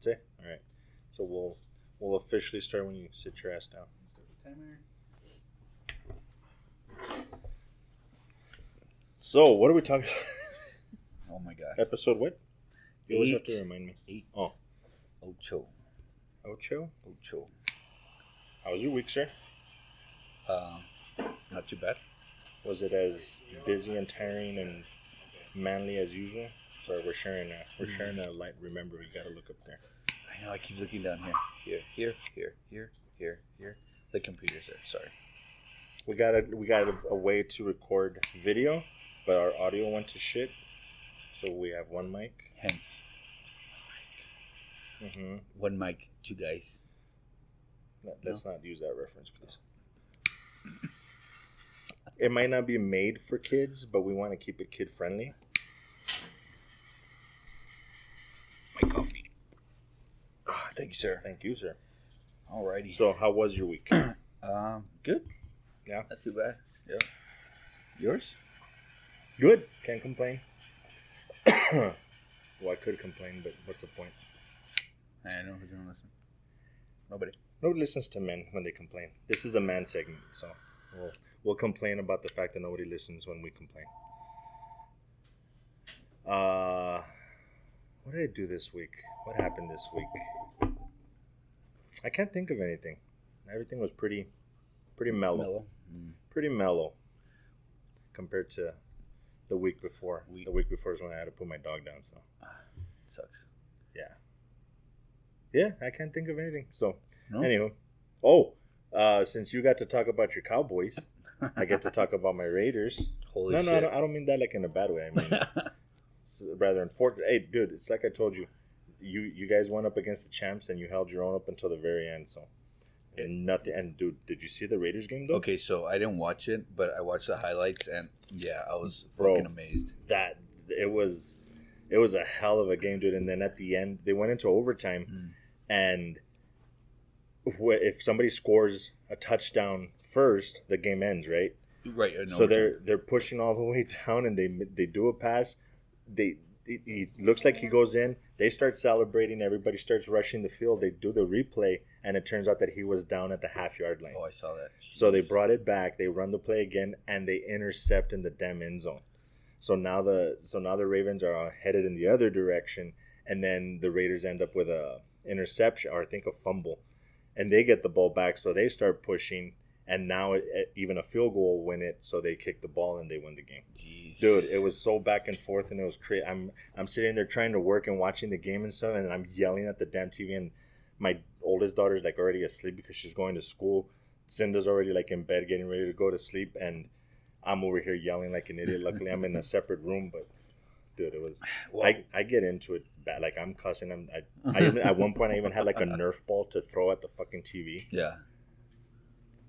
That's it? All right. So we'll officially start when you sit your ass down. Start the timer. So, what are we talking Oh my god. Episode what? You always have Eight. to remind me. 8. Oh. Ocho. Ocho? Ocho. How was your week, sir? Not too bad. Was it as busy and tiring and manly as usual? Sorry, we're sharing a light. Remember, you got to look up there. I know, I keep looking down here. Here. The computer's there, sorry. We got a way to record video, but our audio went to shit. So we have one mic. Hence. Mm-hmm. One mic, 2 guys. Let's not use that reference, please. It might not be made for kids, but we want to keep it kid friendly. My coffee. Oh, thank you, sir. Thank you, sir. Alrighty. So, how was your week? Good. Yeah. Not too bad. Yeah. Yours? Good. Can't complain. Well, I could complain, but what's the point? I know who's gonna listen. Nobody. Nobody listens to men when they complain. This is a man segment, so we'll complain about the fact that nobody listens when we complain. What did I do this week? What happened this week? I can't think of anything. Everything was pretty mellow. Pretty mellow compared to the week before. The week before is when I had to put my dog down, so Sucks. Yeah, I can't think of anything. So, No? anywho, since you got to talk about your Cowboys, I get to talk about my Raiders. Holy No, shit. I don't mean that like in a bad way. I mean, it's rather unfortunate. Hey, dude, it's like I told you. You guys went up against the champs and you held your own up until the very end. So, and nothing. And dude, did you see the Raiders game though? Okay, so I didn't watch it, but I watched the highlights, and yeah, I was fucking amazed. That it was a hell of a game, dude. And then at the end, they went into overtime, and if somebody scores a touchdown first, the game ends, right? Right. So they're pushing all the way down, and they do a pass. He looks like he goes in. They start celebrating. Everybody starts rushing the field. They do the replay, and it turns out that he was down at the half-yard line. Oh, I saw that. Jeez. So they brought it back. They run the play again, and they intercept in the damn end zone. So now the Ravens are headed in the other direction, and then the Raiders end up with a interception, or I think a fumble, and they get the ball back. So they start pushing, and now even a field goal will win it. So they kick the ball and they win the game. Jeez. Dude, it was so back and forth, and it was crazy. I'm sitting there trying to work and watching the game and stuff, and I'm yelling at the damn TV. And my oldest daughter's like already asleep because she's going to school. Cinda's already like in bed getting ready to go to sleep, and I'm over here yelling like an idiot. Luckily, I'm in a separate room, but dude, it was. Well, I get into it bad. Like I'm cussing. I even, at one point I even had like a Nerf ball to throw at the fucking TV. Yeah.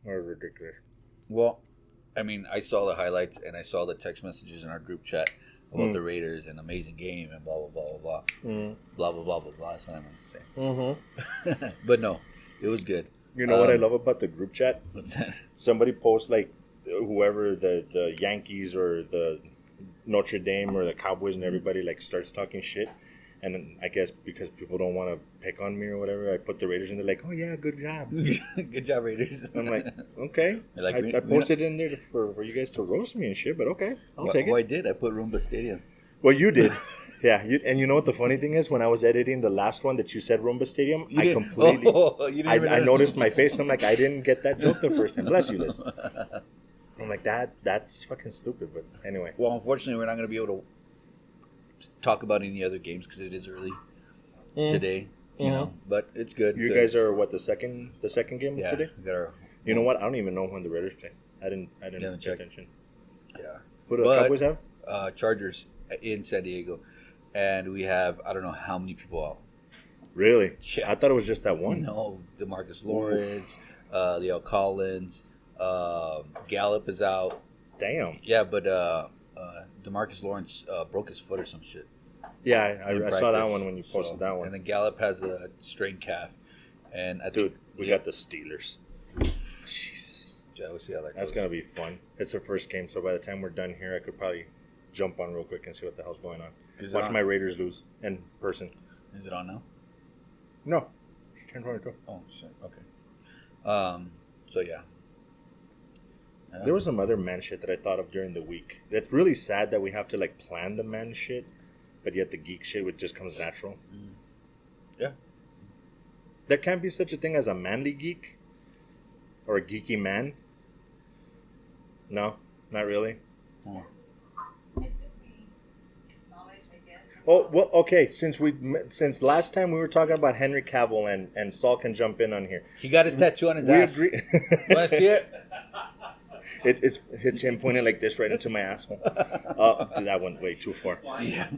Or ridiculous. Well, I mean, I saw the highlights and I saw the text messages in our group chat about the Raiders and amazing game and blah blah blah blah blah blah blah blah blah blah. That's what I meant to say. Mm-hmm. But no, it was good. You know what I love about the group chat? What's that? Somebody posts like whoever the Yankees or the Notre Dame or the Cowboys and everybody like starts talking shit. And then I guess because people don't want to pick on me or whatever, I put the Raiders and they're like, "Oh yeah, good job, good job, Raiders." I'm like, okay. Like, I posted it in there for you guys to roast me and shit, but okay, I'll take it. Oh, I did. I put Roomba Stadium. Well, you did. Yeah, and you know what the funny thing is? When I was editing the last one that you said Roomba Stadium, I completely, I noticed my face. I'm like, I didn't get that joke the first time. Bless you, Liz. I'm like, that's fucking stupid. But anyway. Well, unfortunately, we're not going to be able to talk about any other games because it is early today, you know. But it's good. You guys are what, the second game yeah, today? We got our, you know what? I don't even know when the Raiders play. I didn't pay attention. Yeah. Who do the Cowboys have? Chargers in San Diego, and we have I don't know how many people out. Really? Yeah. I thought it was just that one. No, DeMarcus Lawrence, Leo Collins, Gallup is out. Damn. Yeah, but DeMarcus Lawrence broke his foot or some shit. Yeah, I saw that one when you posted that one. And then Gallup has a strained calf. And I think we got the Steelers. Jesus. Yeah, we'll see how that goes. That's going to be fun. It's their first game, so by the time we're done here, I could probably jump on real quick and see what the hell's going on. Watch my Raiders lose in person. Is it on now? No. She turned 22. Oh, shit. Okay. So, yeah. There was some other man shit that I thought of during the week. It's really sad that we have to like plan the man shit, but yet the geek shit would just comes natural. Yeah. There can't be such a thing as a manly geek or a geeky man. No, not really. Oh. Oh well, okay. Since last time we were talking about Henry Cavill and Saul can jump in on here. He got his tattoo on his We ass. agree. You want to see it? It's him pointing like this right into my asshole. Dude, that went way too far. Yeah.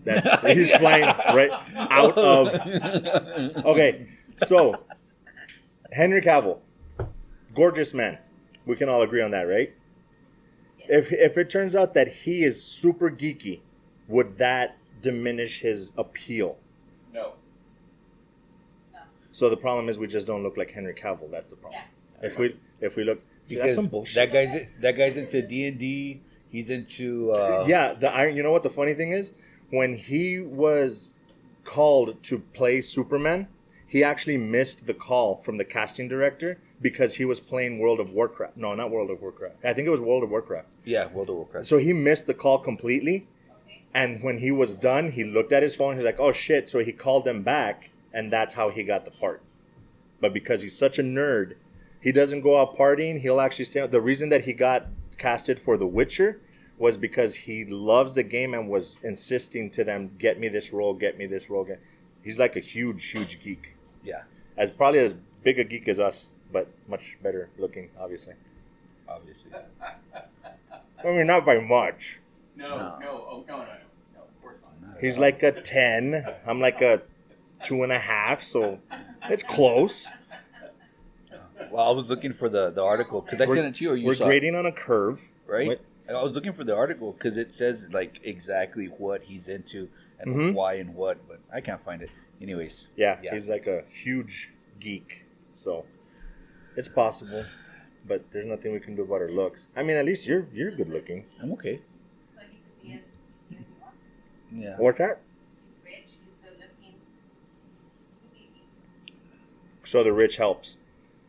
He's flying right out of. Okay, so Henry Cavill, gorgeous man. We can all agree on that, right? If it turns out that he is super geeky, would that diminish his appeal? No. So the problem is we just don't look like Henry Cavill. That's the problem. Yeah. If we look, see, that's Because some bullshit. that guy's into D&D. He's into Yeah, the iron. You know what the funny thing is? When he was called to play Superman, he actually missed the call from the casting director because he was playing World of Warcraft. No, not World of Warcraft. I think it was World of Warcraft. Yeah, World of Warcraft. So he missed the call completely. And when he was done, he looked at his phone. He's like, "Oh shit!" So he called them back, and that's how he got the part. But because he's such a nerd, he doesn't go out partying. He'll actually stay. The reason that he got casted for The Witcher was because he loves the game and was insisting to them, "Get me this role. Get me this role." He's like a huge geek. Yeah, Probably as big a geek as us, but much better looking, obviously. obviously. I mean, not by much. No, of course not. He's like a 10. I'm like a 2.5, so it's close. Well, I was looking for the article because I sent it to you or you We're saw grading on a curve. it, right? What? I was looking for the article because it says like exactly what he's into and why and what, but I can't find it. Anyways. Yeah, he's like a huge geek. So it's possible, but there's nothing we can do about her looks. I mean, at least you're good looking. I'm okay. So he could be as he wants to. Yeah. What's that? He's rich, he's good looking. So the rich helps.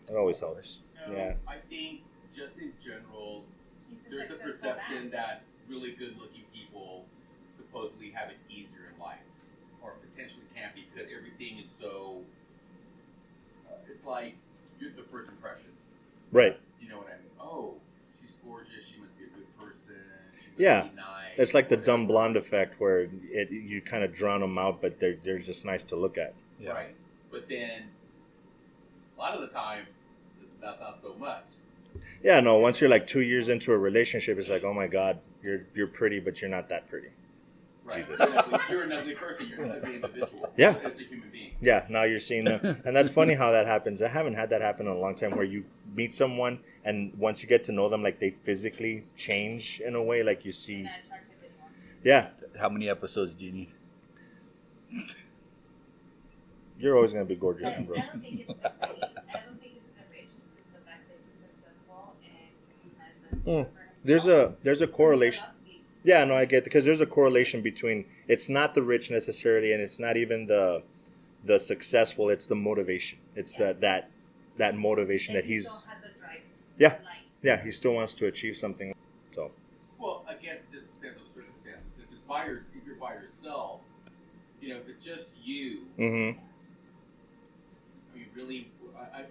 It always helps. No, Yeah. I think just in general, He's there's a successful perception man. that really good-looking people supposedly have it easier in life, or potentially can be, because everything is so. It's like you're the first impression. Right. You know what I mean? Oh, she's gorgeous. She must be a good person. She must Yeah. be nice. It's like the whatever. dumb blonde effect where you kind of drown them out, but they're just nice to look at. Yeah. Right. But then, a lot of the times, that's not so much. Yeah, no. Once you're like 2 years into a relationship, it's like, oh my god, you're pretty, but you're not that pretty. Right. Jesus. You're an ugly person. You're an ugly individual. Yeah. It's a human being. Yeah, now you're seeing them. And that's funny how that happens. I haven't had that happen in a long time where you meet someone and once you get to know them, like they physically change in a way, like you see. Not attractive anymore. Yeah, How many episodes do you need? you're always going to be gorgeous, I don't Ambrose. think it's the rich. I don't think it's the rich. It's just the fact that he's successful and he has done Mm. for himself. There's a correlation. Yeah, no, I get it. Because there's a correlation between, it's not the rich necessarily, and it's not even the successful, it's the motivation. It's that motivation And that he he's, still has a drive Yeah. in life. yeah, he still wants to achieve something. So, Well, I guess it just depends on the circumstances. If you're by yourself, you know, if it's just you, mm-hmm. I mean, really,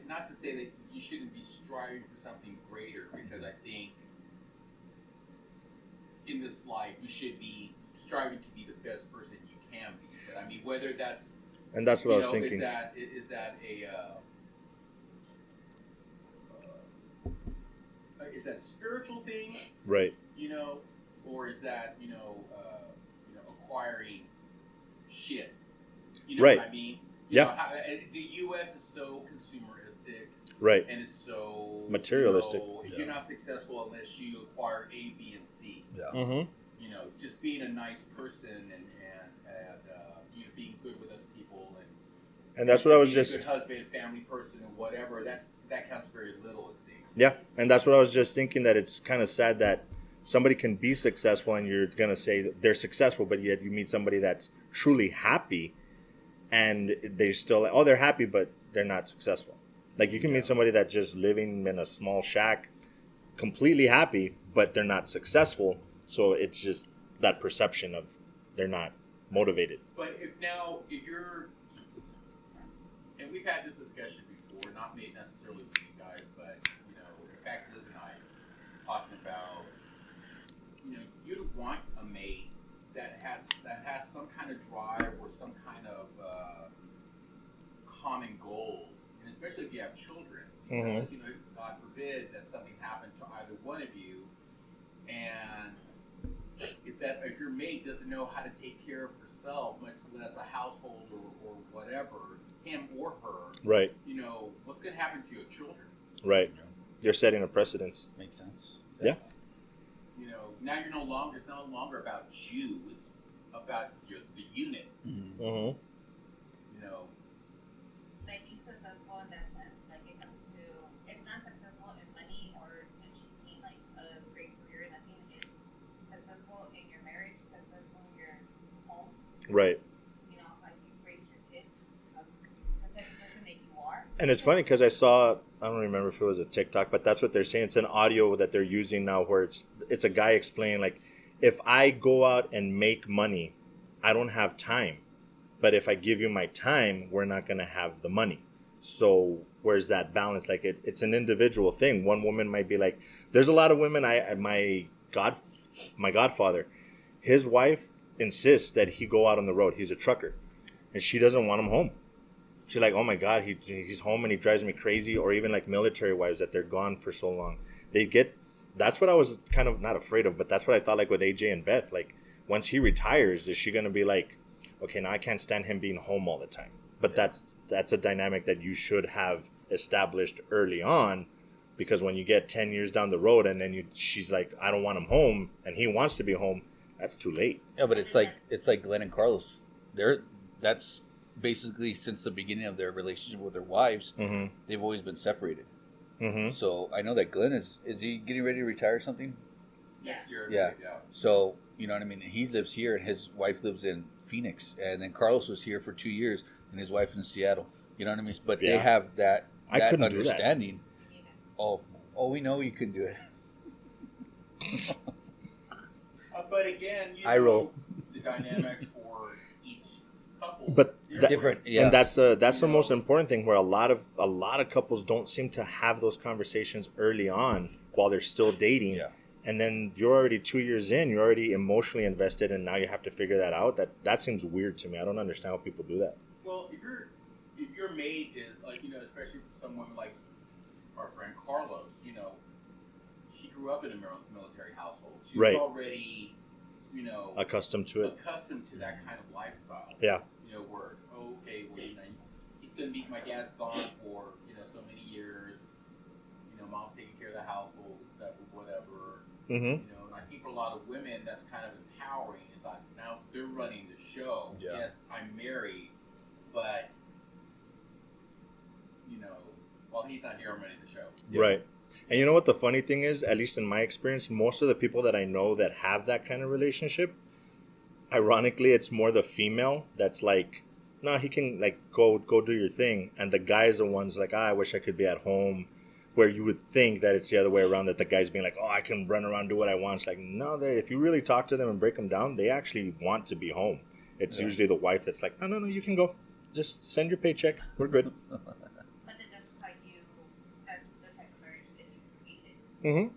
not to say that you shouldn't be striving for something greater, because I think in this life you should be striving to be the best person you can be. But I mean, whether that's And that's what I was know, thinking. is that a spiritual thing, Right. you know, or is that acquiring shit? You know Right. what I mean? Yeah. You know, the U.S. is so consumeristic Right. and is so Materialistic. You're not successful unless you acquire A, B, and C. Yeah. Mm-hmm. You know, just being a nice person and being good with other people And that's what I was being a just. good husband, family person, and whatever. That counts very little, it seems. Yeah, and that's what I was just thinking, that it's kind of sad that somebody can be successful and you're going to say that they're successful, but yet you meet somebody that's truly happy and they still, oh, they're happy, but they're not successful. Like you can meet somebody that's just living in a small shack, completely happy, but they're not successful. So it's just that perception of they're not motivated. But if you're, and we've had this discussion before, not me necessarily with you guys, but in fact, Liz and I talking about, you'd want a mate that has some kind of drive or some kind of common goals, and especially if you have children, because God forbid that something happened to either one of you, and if your mate doesn't know how to take care of herself, much less a household or whatever, him or her, right? What's going to happen to your children? Right. You're setting a precedence. Makes sense. Yeah. Now it's no longer about you. It's about the unit. Mm-hmm. Like being successful in that sense, like it comes to, it's not successful in money or achieving like a great career. Nothing. It's successful in your marriage, successful in your home. Right. Like you raise your kids. That's like the person that you are. And it's funny because I don't remember if it was a TikTok, but that's what they're saying. It's an audio that they're using now where it's a guy explaining, like, if I go out and make money, I don't have time. But if I give you my time, we're not going to have the money. So where's that balance? Like it's an individual thing. One woman might be like, there's a lot of women, my godfather, his wife insists that he go out on the road. He's a trucker and she doesn't want him home. She's like, oh my God, he's home and he drives me crazy. Or even like military wives that they're gone for so long. That's what I was kind of not afraid of, but that's what I thought like with AJ and Beth. Like once he retires, is she going to be like, okay, now I can't stand him being home all the time. But that's a dynamic that you should have established early on, because when you get 10 years down the road and then she's like, I don't want him home and he wants to be home, that's too late. Yeah, but it's like Glenn and Carlos. That's basically since the beginning of their relationship with their wives, Mm-hmm. they've always been separated. Mm-hmm. So I know that Glenn is he getting ready to retire or something? Next year. Yeah. So you know what I mean. He lives here and his wife lives in Phoenix, and then Carlos was here for 2 years and his wife in Seattle. You know what I mean? But they have that understanding. Oh, we know you can do it. But again, I roll. The dynamics for each couple. But It's different, yeah. And that's the most important thing, where a lot of couples don't seem to have those conversations early on while they're still dating. Yeah. And then you're already 2 years in, you're already emotionally invested, and now you have to figure that out. That seems weird to me. I don't understand how people do that. Well, if your mate is like, especially for some women like our friend Carlos, she grew up in a military household. She was already, Accustomed to it. Accustomed to that kind of lifestyle. Yeah. Where he's going to be, my dad's gone for so many years. Mom's taking care of the household and stuff or whatever. Mm-hmm. And I think for a lot of women, that's kind of empowering. It's like, now they're running the show. Yeah. Yes, I'm married, but while he's not here, I'm running the show. Yeah. Right. And you know what the funny thing is, at least in my experience, most of the people that I know that have that kind of relationship, ironically, it's more the female that's like, no, he can like go do your thing, and the guys are ones like, I wish I could be at home. Where you would think that it's the other way around, that the guy's being like, oh, I can run around, do what I want. It's like, no, if you really talk to them and break them down, they actually want to be home. It's usually the wife that's like, no, you can go. Just send your paycheck. We're good. But then that's the type of marriage that you created. Mm-hmm.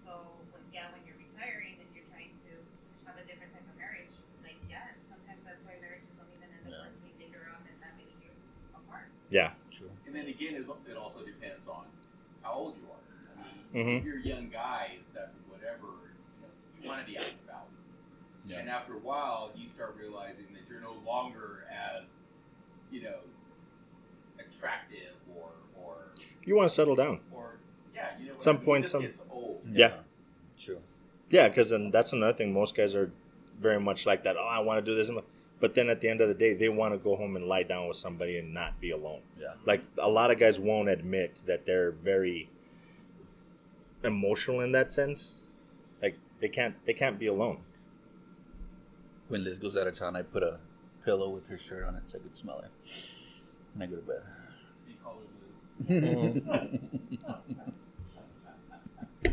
So when you're retiring and you're trying to have a different type of marriage, like, sometimes that's why marriages don't even end up working later on and that many years apart. Yeah. True. And then again, it also depends on how old you are. I mean, Mm-hmm. if you're a young guy and stuff, whatever, you want to be out and about. Yeah. And after a while, you start realizing that you're no longer as, attractive or You want to settle down. some point, gets old. Yeah. True. Yeah, because then that's another thing. Most guys are very much like that. Oh, I want to do this. But then at the end of the day, they want to go home and lie down with somebody and not be alone. Yeah. Like a lot of guys won't admit that they're very emotional in that sense. Like they can't be alone. When Liz goes out of town, I put a pillow with her shirt on it so I could smell it. And I go to bed. Be colorless.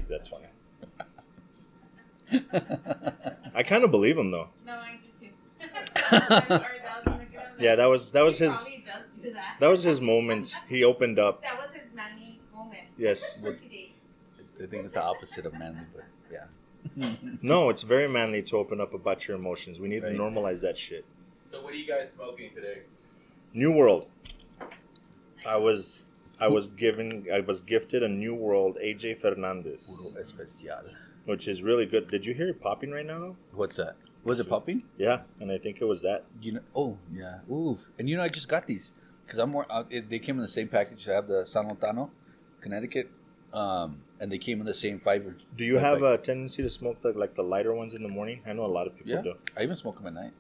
That's funny. I kind of believe him though. No, I do too. Yeah, that was He his probably does do that. that was his moment. He opened up. That was his manly moment. Yes. For today. I think it's the opposite of manly, but yeah. No, it's very manly to open up about your emotions. We need Right. to normalize that shit. So what are you guys smoking today? New World. I was gifted a New World AJ Fernandez, Puro especial. which is really good. Did you hear it popping right now? What's that? Was it popping? Yeah, and I think it was that. You know? Oh yeah. Ooh. And you know, I just got these because I'm more. They came in the same package. I have the San Lotano, Connecticut, and they came in the same fiber. Do you have a tendency to smoke the lighter ones in the morning? I know a lot of people Yeah. do. I even smoke them at night.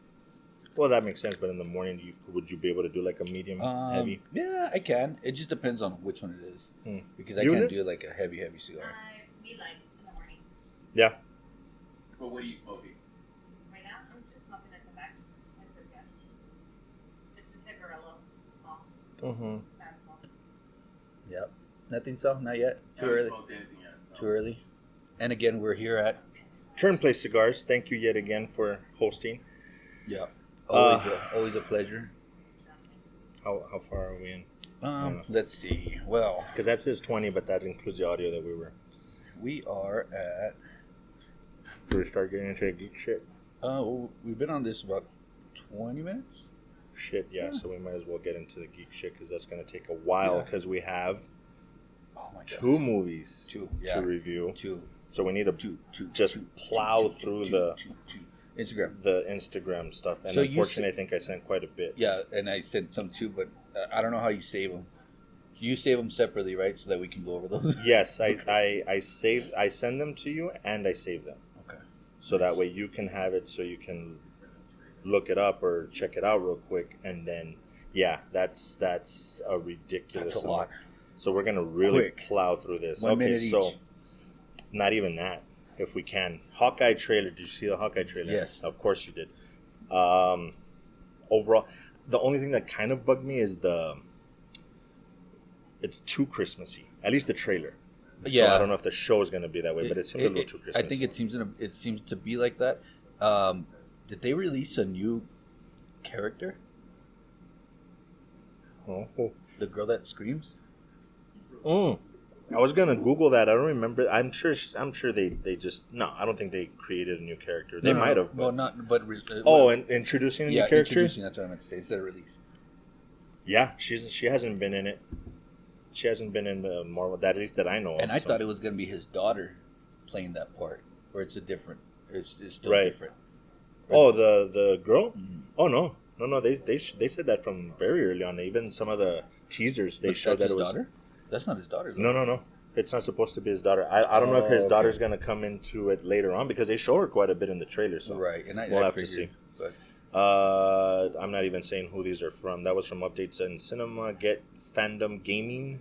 Well, that makes sense. But in the morning, would you be able to do like a medium heavy? Yeah, I can. It just depends on which one it is because I Eunice? can't do like a heavy cigar. We like in the morning. Yeah. But what are you smoking? Right now, I'm just smoking a tobacco. Especial. It's a cigarillo. Small. Mm-hmm. Not small. Yep. Nothing so? Not yet. Too Haven't early. smoked anything yet. No. Too early. And again, we're here at. Current Place Cigars. Thank you yet again for hosting. Yeah. Uh, Always a pleasure. How far are we in? Let's see. Well, Because that says 20, but that includes the audio that we are at. we start getting into geek shit. We've been on this about 20 minutes. Shit, yeah. So we might as well get into the geek shit because that's going to take a while Yeah. because we have Oh my god. 2 movies Two. to Yeah. review. Two. So we need to just plow through the Instagram. the Instagram stuff. And So you unfortunately, I think I sent quite a bit. Yeah, and I sent some too, but I don't know how you save them. You save them separately, right? So that we can go over those. Yes, I send them to you and I save them. Okay. So that way you can have it so you can look it up or check it out real quick. And then, yeah, that's a ridiculous That's a amount. lot. So we're going to really Quick. plow through this. 1 minute so each. not even that, if we can. Hawkeye trailer. Did you see the Hawkeye trailer? Yes. Of course you did. Overall, the only thing that kind of bugged me is it's too Christmassy. At least the trailer. Yeah. So I don't know if the show is going to be that way, but it seems a little too Christmassy. I think it seems to be like that. Did they release a new character? Oh. The girl that screams? I was gonna Google that. I don't remember. I'm sure they just no. I don't think they created a new character. They might have. Well, not but. And introducing a new character. Introducing. That's what I meant to say. Instead of release. Yeah, she hasn't been in it. She hasn't been in the Marvel. That at least that I know of. And I so. thought it was gonna be his daughter playing that part, or it's it's still Right. different. Oh, the girl. Mhm. Oh no. They said that from very early on. Even some of the teasers they But showed that's that his it was. daughter. That's not his daughter. though. No. It's not supposed to be his daughter. I don't know if his okay. daughter's gonna come into it later on because they show her quite a bit in the trailer. So Right, and we'll I have to figured, see. But I'm not even saying who these are from. That was from Updates in Cinema. Get Fandom Gaming.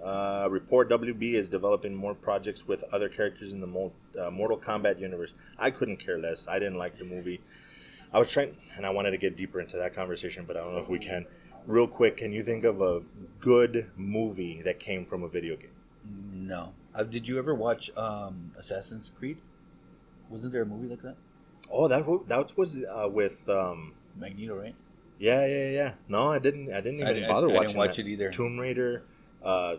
Report WB is developing more projects with other characters in the Mortal Kombat universe. I couldn't care less. I didn't like the movie. I was trying, and I wanted to get deeper into that conversation, but I don't know if we can. Real quick, can you think of a good movie that came from a video game? no. Did you ever watch Assassin's Creed? Wasn't there a movie like that? Oh, that was with Magneto, right? yeah. No, I didn't even bother watching. I didn't watch that. it either. Tomb Raider,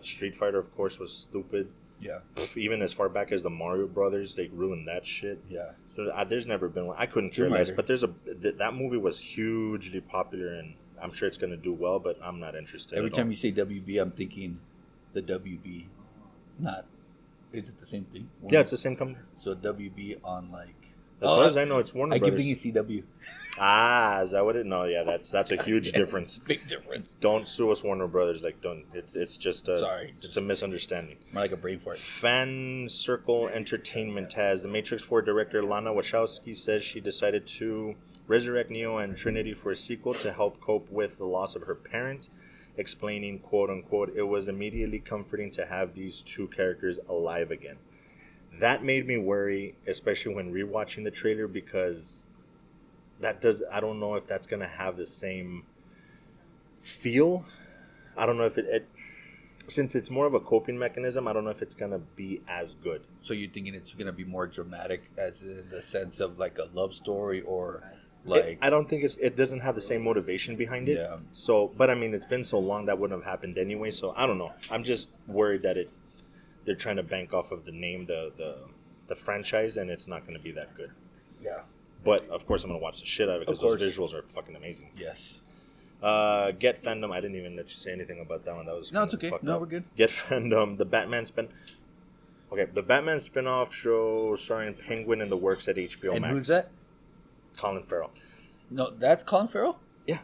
Street Fighter, of course, was stupid. Yeah, Even as far back as the Mario Brothers, they ruined that shit. yeah. So there's never been one. I couldn't care Tomb less. Raider. But that movie was hugely popular, and I'm sure it's going to do well. But I'm not interested. Every at time all. you say WB, I'm thinking the WB. Not. Is it the same thing? Yeah, it's the same company. So WB on like. As far as I know, it's Warner I keep Brothers. thinking CW. Is that what it? No, yeah, that's a huge difference. Big difference. Don't sue us, Warner Brothers. Like, don't. It's just a Sorry, just a misunderstanding. More like a brain fart. Fan Circle Entertainment has the Matrix 4 director Lana Wachowski says she decided to resurrect Neo and Trinity for a sequel to help cope with the loss of her parents, explaining, quote unquote, it was immediately comforting to have these two characters alive again. That made me worry, especially when rewatching the trailer, because I don't know if that's gonna have the same feel. I don't know if it since it's more of a coping mechanism. I don't know if it's gonna be as good. So you're thinking it's going to be more dramatic, as in the sense of like a love story, or like I don't think it doesn't have the same motivation behind it. Yeah. So, but I mean, it's been so long that wouldn't have happened anyway. So I don't know. I'm just worried that they're trying to bank off of the name, the franchise, and it's not going to be that good. yeah, But of course, I'm going to watch the shit out of it because those visuals are fucking amazing. yes. Get Fandom. I didn't even let you say anything about that one. That was No, it's kinda okay. fucked No, up. we're good. Get Fandom. The Batman spin. Okay, the Batman spin-off show starring Penguin in the works at HBO And Max. who's that? Colin Farrell. No, that's Colin Farrell. Yeah.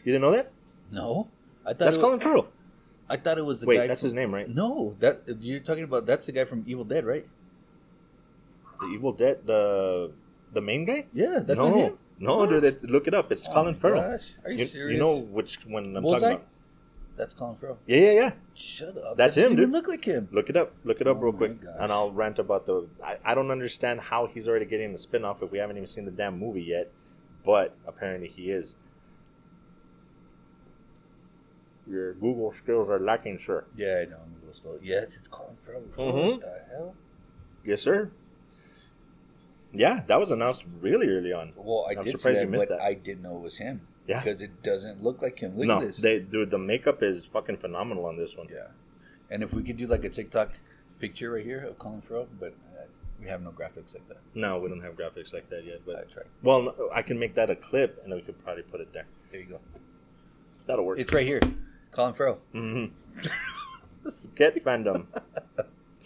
You didn't know that? No, I thought That's Colin Farrell. I thought it was the Wait, guy. that's from, his name, right? No, that you're talking about. That's the guy from Evil Dead, right? The Evil Dead, the main guy? Yeah, that's no, not him. no, What? dude. Look it up. It's Oh Colin my Farrell. gosh. Are you serious? You know which one I'm Bullseye? talking about? That's Colin Farrell. Yeah. Shut up. That's that doesn't him, even dude. look like him. Look it up. Look it up Oh real my quick, gosh. and I'll rant about the. I don't understand how he's already getting the spin-off if we haven't even seen the damn movie yet, but apparently he is. Your Google skills are lacking, sir. Yeah, I know. I'm a little slow. Yes, it's Colin Farrell. Mhm. What the hell? Yes, sir. Yeah, that was announced really early on. Well, I'm did see surprised that, you missed but that. I didn't know it was him. Yeah. Because it doesn't look like him. Look No, at this. dude, the makeup is fucking phenomenal on this one. Yeah. And if we could do like a TikTok picture right here of Colin Farrell, but we have no graphics like that. No, we don't have graphics like that yet, I but tried. well, no, I can make that a clip, and we could probably put it there. There you go. That'll work. It's right here. Colin Farrell. Mm-hmm. Get Fandom.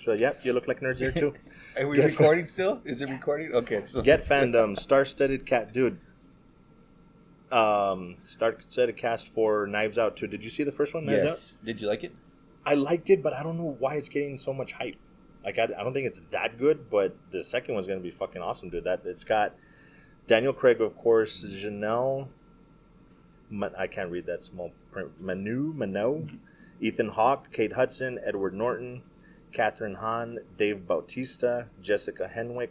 So, yep, you look like nerds here too. Are we Get- recording still? Is it recording? Okay. So Get Fandom, star-studded cat, dude. Star-studded cast for Knives Out too. Did you see the first one, Knives Out? Yes. Did you like it? I liked it, but I don't know why it's getting so much hype. Like, I don't think it's that good, but the second one's gonna be fucking awesome, dude. That it's got Daniel Craig, of course, Janelle. I can't read that small print. Mano, Ethan Hawke, Kate Hudson, Edward Norton, Catherine Hahn, Dave Bautista, Jessica Henwick,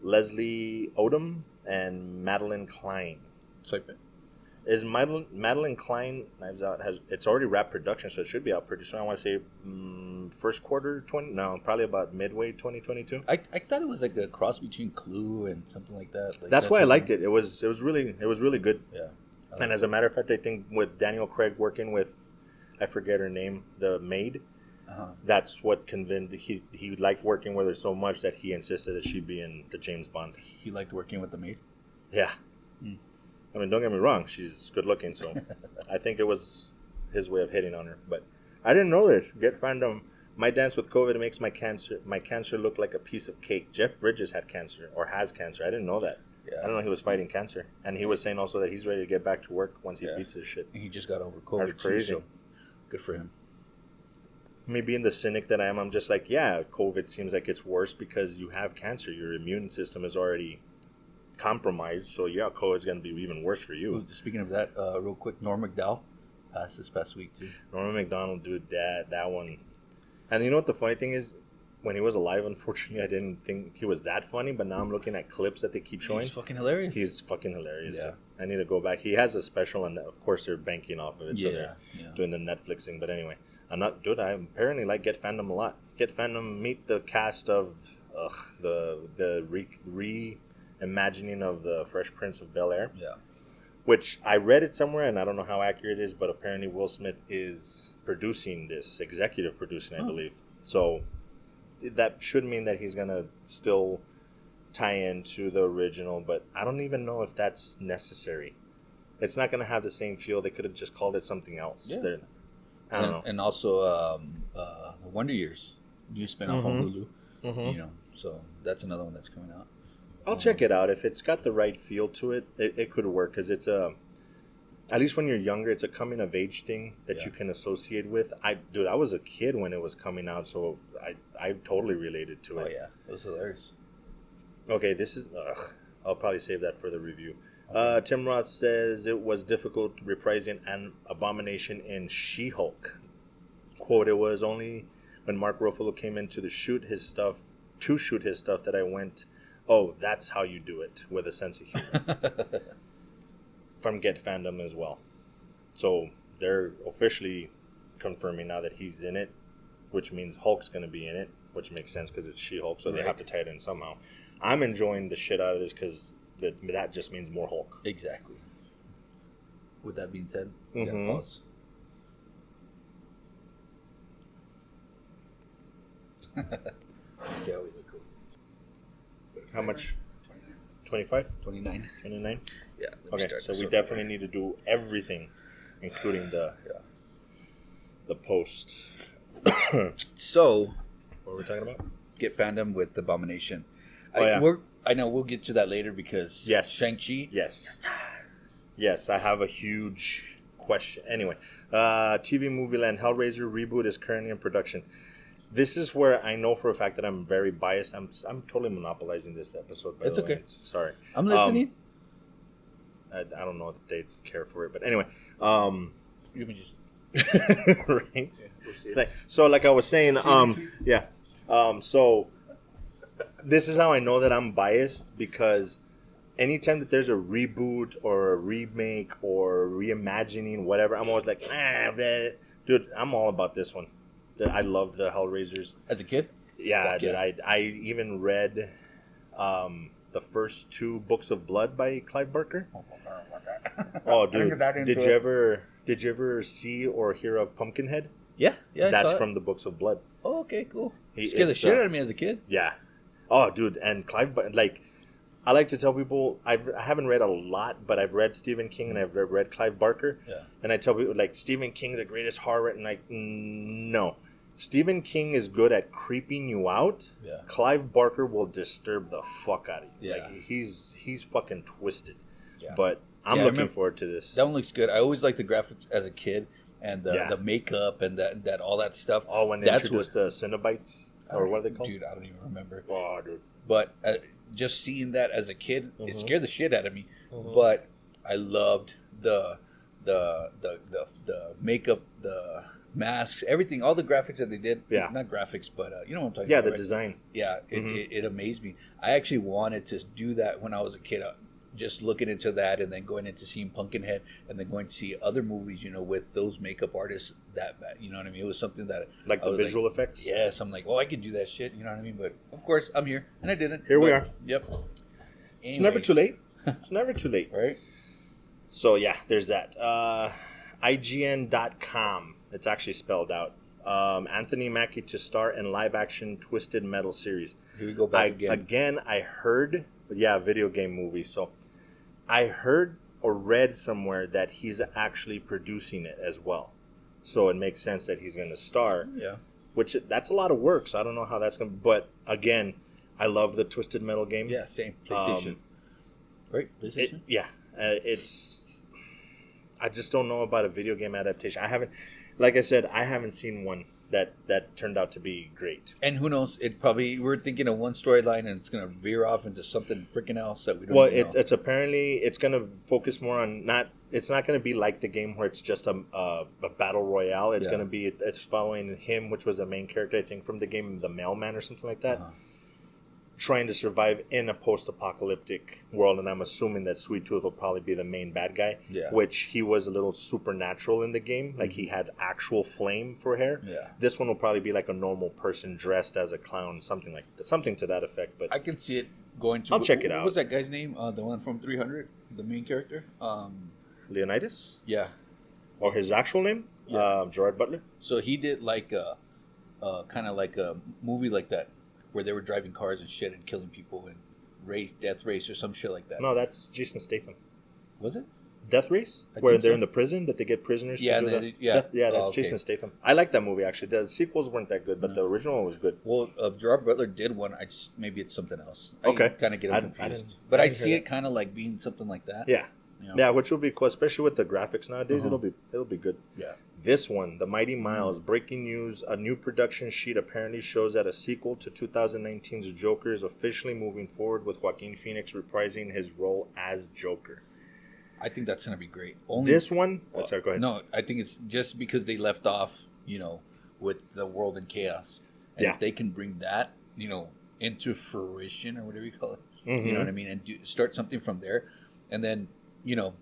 Leslie Odom, and Madeline Klein. Swipe it. Is Madeline Klein Knives Out it's already wrapped production, so it should be out pretty soon. I want to say first quarter probably about midway 2022. I thought it was like a cross between Clue and something like that. Like That's why I liked it. It was really good. Yeah. And as a matter of fact, I think with Daniel Craig working with, I forget her name, the maid, that's what convinced he liked working with her so much that he insisted that she be in the James Bond. He liked working with the maid. Yeah. I mean, don't get me wrong, she's good looking, so I think it was his way of hitting on her. But I didn't know this. Get Fandom. My dance with COVID makes my cancer look like a piece of cake. Jeff Bridges had cancer or has cancer. I didn't know that. Yeah. I don't know he was fighting cancer, and he was saying also that he's ready to get back to work once he Yeah. beats this shit. And he just got over COVID That's crazy. too, so good for him. Me being the cynic that I am, I'm just like, yeah, COVID seems like it's worse because you have cancer. Your immune system is already compromised, so yeah, COVID is going to be even worse for you. Ooh, speaking of that, real quick, Norm Macdowell passed this past week too. Norman McDonald, dude, that one. And you know what the funny thing is? When he was alive, unfortunately, I didn't think he was that funny, but now I'm looking at clips that they keep showing. He's fucking hilarious. He's fucking hilarious. Yeah. Dude. I need to go back. He has a special, and of course they're banking off of it, so they're yeah. doing the Netflixing. But anyway, dude, I apparently like Get Fandom a lot. Get Fandom, meet the cast of the reimagining of the Fresh Prince of Bel-Air. Yeah. Which I read it somewhere, and I don't know how accurate it is, but apparently Will Smith is producing this, executive producing, I believe. So that should mean that he's gonna still tie into the original, but I don't even know if that's necessary. It's not gonna have the same feel. They could have just called it something else. Yeah. I don't know. And also, the Wonder Years, new spinoff on Hulu. Mhm. You know, so that's another one that's coming out. I'll check it out. If it's got the right feel to it, it could work because it's at least when you're younger, it's a coming of age thing that you can associate with. I was a kid when it was coming out, so I totally related to it. Oh yeah, it was hilarious. Okay, this is. I'll probably save that for the review. Tim Roth says it was difficult reprising an Abomination in She-Hulk. Quote: "It was only when Mark Ruffalo came in to shoot his stuff that I went oh, that's how you do it with a sense of humor. From Get Fandom as well. So they're officially confirming now that he's in it, which means Hulk's going to be in it, which makes sense because it's She-Hulk, so they have to tie it in somehow. I'm enjoying the shit out of this because that just means more Hulk. Exactly. With that being said, Mm-hmm. Pause. See how we look cool. How much? 25? 29. 29? Yeah. Okay, so we definitely need to do everything, including the post. So, What were we talking about? Get Fandom with Abomination. Yeah. I know we'll get to that later because Yes. Shang-Chi. Yes. Yes, I have a huge question. Anyway, TV Movie Land Hellraiser reboot is currently in production. This is where I know for a fact that I'm very biased. I'm totally monopolizing this episode. By It's the way. okay. Sorry. I'm listening. I don't know if they care for it, but anyway. You can just Right. Like I was saying, yeah. So this is how I know that I'm biased, because anytime that there's a reboot or a remake or reimagining, whatever, I'm always like, dude, I'm all about this one. I loved the Hellraisers. as a kid. Yeah, Fuck dude. yeah. I even read the first 2 books of Blood by Clive Barker. Oh, dude, did you ever see or hear of Pumpkinhead? Yeah, I That's saw it. from the books of Blood. Oh, okay, cool. He- Scared the it's, shit out of me as a kid. Yeah. Oh, dude, and Clive, like, I like to tell people, I haven't read a lot, but I've read Stephen King and I've read Clive Barker. Yeah. And I tell people, like, Stephen King, the greatest horror, and like, no. Stephen King is good at creeping you out. Yeah. Clive Barker will disturb the fuck out of you. Yeah. Like, he's fucking twisted. Yeah. But I'm Yeah, I looking remember- forward to this. That one looks good. I always liked the graphics as a kid and Yeah. the makeup and that all that stuff. Oh, when they That's introduced the Cenobites, or what are they called? Dude, I don't even remember. Oh, dude. But just seeing that as a kid, it Mhm. scared the shit out of me. Mhm. But I loved the makeup, the masks, everything, all the graphics that they did. Yeah. Not graphics, but you know what I'm talking Yeah, about. the right? design. Yeah, Mhm. it amazed me. I actually wanted to do that when I was a kid. Just looking into that and then going into seeing Pumpkinhead and then going to see other movies, with those makeup artists. You know what I mean? It was something that Like I the was visual effects? yes, I'm like, oh, I could do that shit. You know what I mean? But of course, I'm here and I didn't. Here we But, are. Yep. It's never too late. It's never too late. right? So, yeah, there's that. IGN.com. It's actually spelled out. Anthony Mackie to star in live-action Twisted Metal series. Here we go back again. I heard, video game movie. So, I heard or read somewhere that he's actually producing it as well. So, it makes sense that he's going to star. Yeah. Which, that's a lot of work, so I don't know how that's going to... But, again, I love the Twisted Metal game. Yeah, same. PlayStation. Right? PlayStation? It's... I just don't know about a video game adaptation. Like I said, I haven't seen one that turned out to be great. And who knows? We're thinking of one storyline and it's going to veer off into something freaking else that we don't Well, even know. it's apparently it's going to focus more on it's not going to be like the game where it's just a battle royale. It's Yeah. going to be it's following him, which was the main character, I think, from the game The Mailman or something like that. Uh-huh. Trying to survive in a post-apocalyptic world, and I'm assuming that Sweet Tooth will probably be the main bad guy. Yeah. Which he was a little supernatural in the game, like he had actual flame for hair. Yeah. This one will probably be like a normal person dressed as a clown, something to that effect. But I can see it going to... I'll check it What out. was that guy's name? The one from 300? The main character? Leonidas, Yeah. or his actual name, Yeah. Gerard Butler. So he did like a kind of like a movie like that where they were driving cars and shit and killing people and death race or some shit like that. No, that's Jason Statham. Was it? Death Race, I where think they're so. in the prison that they get prisoners. Yeah, to do and the, yeah. Death, yeah, that's Oh, okay. Jason Statham. I like that movie actually. The sequels weren't that good, but No. the original one was good. Well, Gerard Butler did one. Maybe it's something else. Okay. I kind of get I them confused. didn't- But I I didn't see hear it kind of like being something like that. Yeah, you know? yeah, which will be cool, especially with the graphics nowadays. Uh-huh. It'll be good. Yeah. This one, The Mighty Miles, breaking news: a new production sheet apparently shows that a sequel to 2019's Joker is officially moving forward, with Joaquin Phoenix reprising his role as Joker. I think that's going to be great. This one, sorry, go ahead. No, I think it's just because they left off, with the world in chaos. And Yeah. if they can bring that, into fruition or whatever you call it. You know what I mean? And start something from there. And then, you know,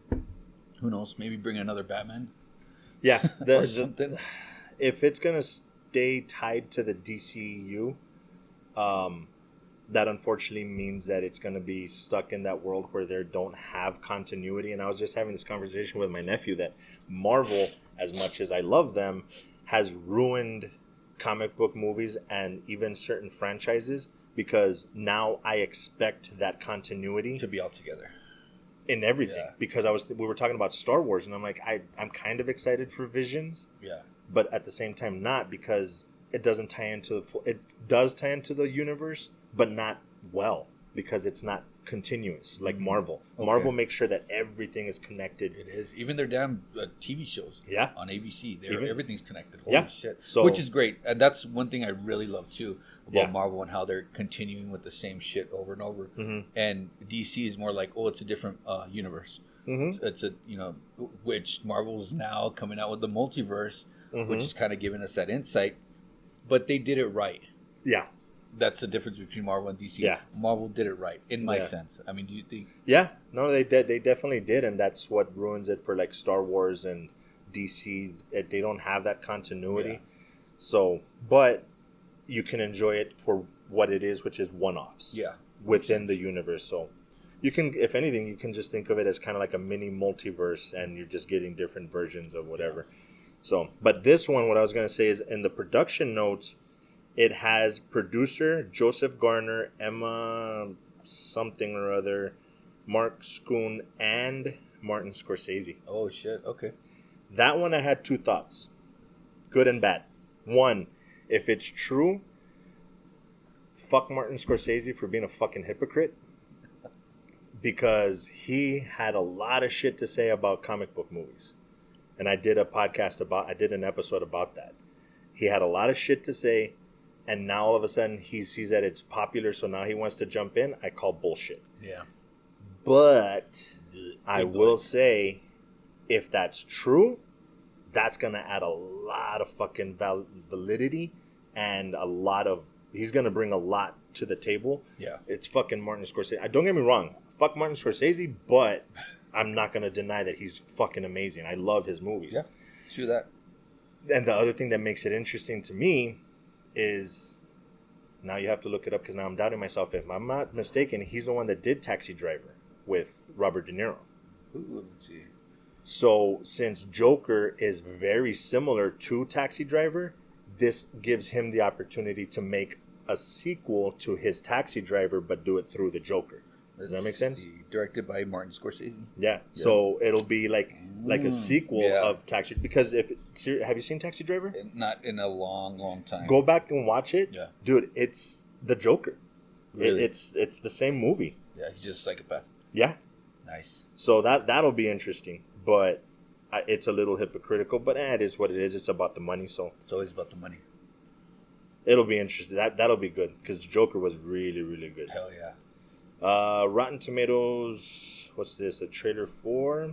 who knows? Maybe bring another Batman. Yeah. Or something. If it's going to stay tied to the DCU, that unfortunately means that it's going to be stuck in that world where they don't have continuity. And I was just having this conversation with my nephew that Marvel, as much as I love them, has ruined comic book movies and even certain franchises, because now I expect that continuity To be all together. in everything. Yeah. Because we were talking about Star Wars, and I'm like, I'm kind of excited for Visions, Yeah. but at the same time not, because it doesn't tie into it does tie into the universe, but not well, because it's not continuous like Marvel. Okay. Marvel makes sure that everything is connected. It is. Even their damn TV shows. Yeah. On ABC. Even- Everything's connected. Holy Yeah. shit. So- Which is great. And that's one thing I really love too about Yeah. Marvel, and how they're continuing with the same shit over and over. Mm-hmm. And DC is more like, oh, it's a different universe. Mm-hmm. It's a, you know, which Marvel's now coming out with the multiverse, which is kind of giving us that insight. But they did it right. Yeah. That's the difference between Marvel and DC. Yeah. Marvel did it right, in my Yeah. sense. I mean, do you think? Yeah, no, they did. They definitely did, and that's what ruins it for like Star Wars and DC. They don't have that continuity. Yeah. So, but you can enjoy it for what it is, which is one-offs. Yeah. Within Makes the sense. universe. So, you can, if anything, you can just think of it as kind of like a mini multiverse, and you're just getting different versions of whatever. So, but this one, what I was going to say is, in the production notes, it has producer Joseph Garner, Emma something or other, Mark Schoon, and Martin Scorsese. Oh, shit. Okay. That one I had two thoughts, good and bad. One, if it's true, fuck Martin Scorsese for being a fucking hypocrite, because he had a lot of shit to say about comic book movies. And I did an episode about that. He had a lot of shit to say, and now all of a sudden he sees that it's popular, so now he wants to jump in. I call bullshit. Yeah. But I will say, if that's true, that's going to add a lot of fucking validity, and he's going to bring a lot to the table. Yeah. It's fucking Martin Scorsese. Don't get me wrong. Fuck Martin Scorsese, but I'm not going to deny that he's fucking amazing. I love his movies. Yeah. True that. And the other thing that makes it interesting to me is, now you have to look it up, because now I'm doubting myself. If I'm not mistaken, he's the one that did Taxi Driver with Robert De Niro. Ooh, let's see. So since Joker is very similar to Taxi Driver, this gives him the opportunity to make a sequel to his Taxi Driver, but do it through the Joker. Does that make sense? See. Directed by Martin Scorsese. Yeah. So it'll be like a sequel of Taxi. Because have you seen Taxi Driver? Not in a long, long time. Go back and watch it. Yeah. Dude, it's the Joker. Really? It's the same movie. Yeah, he's just a psychopath. Yeah. Nice. So that'll be interesting, but it's a little hypocritical. But it is what it is. It's about the money, so It's always about the money. it'll be interesting. That'll be good, because Joker was really, really good. Hell yeah. Rotten Tomatoes. What's this? A trailer for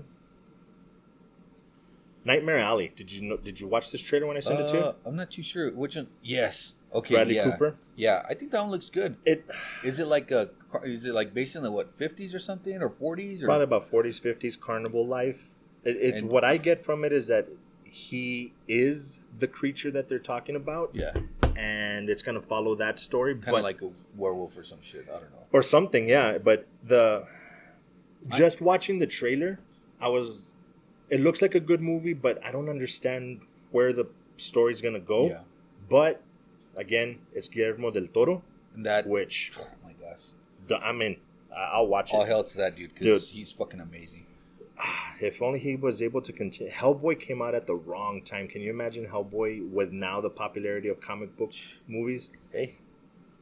Nightmare Alley. Did you watch this trailer when I sent it to you? I'm not too sure which one. Yes. Okay. Bradley yeah. Cooper. Yeah, I think that one looks good. It Is it like based in the 50s or something, or 40s, or probably about 40s, 50s carnival life. And- What I get from it is that he is the creature that they're talking about, yeah, and it's gonna follow that story, kind of like a werewolf or some shit. I don't know. or something, yeah. But just watching the trailer, it looks like a good movie, but I don't understand where the story's gonna go. Yeah. But again, it's Guillermo del Toro, And that, which oh my gosh, I'll watch it. all hell to that dude, because he's fucking amazing. If only he was able to continue. Hellboy came out at the wrong time. Can you imagine Hellboy with now the popularity of comic book movies? Hey,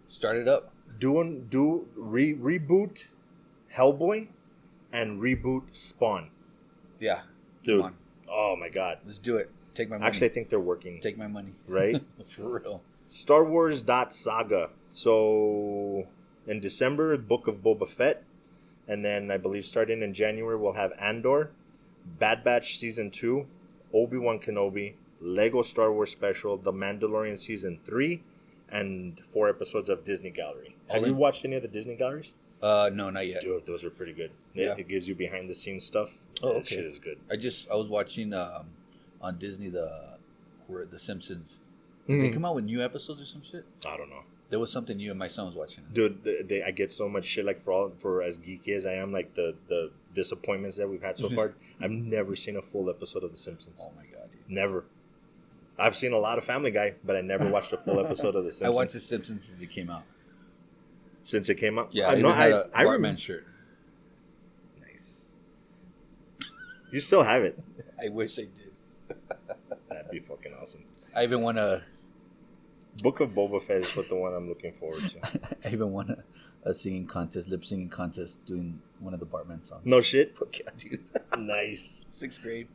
start it up. Reboot Hellboy and reboot Spawn. Yeah, Dude. come on, Oh my god. let's do it. Take my money. Actually, I think they're working. take my money. Right? For real. Star Wars Saga. So in December, Book of Boba Fett. And then I believe starting in January, we'll have Andor, Bad Batch Season 2, Obi-Wan Kenobi, Lego Star Wars Special, The Mandalorian Season 3, and 4 episodes of Disney Gallery. Have you watched any of the Disney Galleries? No, not yet. Dude, those are pretty good. Yeah. It gives you behind the scenes stuff. Oh, That okay. shit is good. I was watching on Disney the Simpsons. They come out with new episodes or some shit. I don't know. There was something new, and my son was watching it. Dude, I get so much shit like for as geeky as I am, like the disappointments that we've had so far. I've never seen a full episode of The Simpsons. Oh my god, dude! Never. I've seen a lot of Family Guy, but I never watched a full episode of The Simpsons. I watched The Simpsons since it came out. Since it came out. Yeah, I even had a Bartman shirt. Nice. You still have it. I wish I did. That'd be fucking awesome. I even won a Book of Boba Fett is what the one I'm looking forward to. I even won a singing contest, lip singing contest, doing one of the Bartman songs. No shit. Fuck yeah, dude. Nice. 6th grade.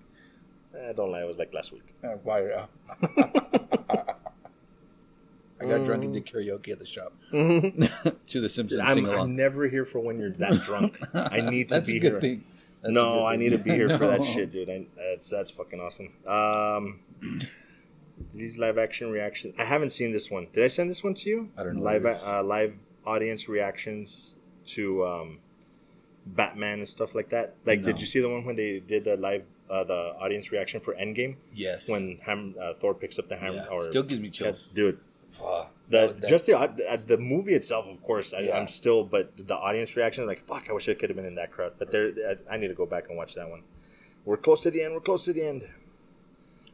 Don't lie, it was like last week. Why? I got drunk and did karaoke at the shop to the Simpsons sing along. I'm never here for when you're that drunk. I need to That's be a good here. thing. That's a No, good I thing. need to be here for that No. shit, dude. That's fucking awesome. These live action reactions. I haven't seen this one. Did I send this one to you? I don't know. Live audience reactions to Batman and stuff like that. Like, No. did you see the one when they did the the audience reaction for Endgame? Yes. When Thor picks up the hammer. Yeah. Or Still gives me chills. dude. Fuck. Just the movie itself, of course, Yeah. I'm still, but the audience reaction, like, fuck, I wish I could have been in that crowd. But I need to go back and watch that one. We're close to the end.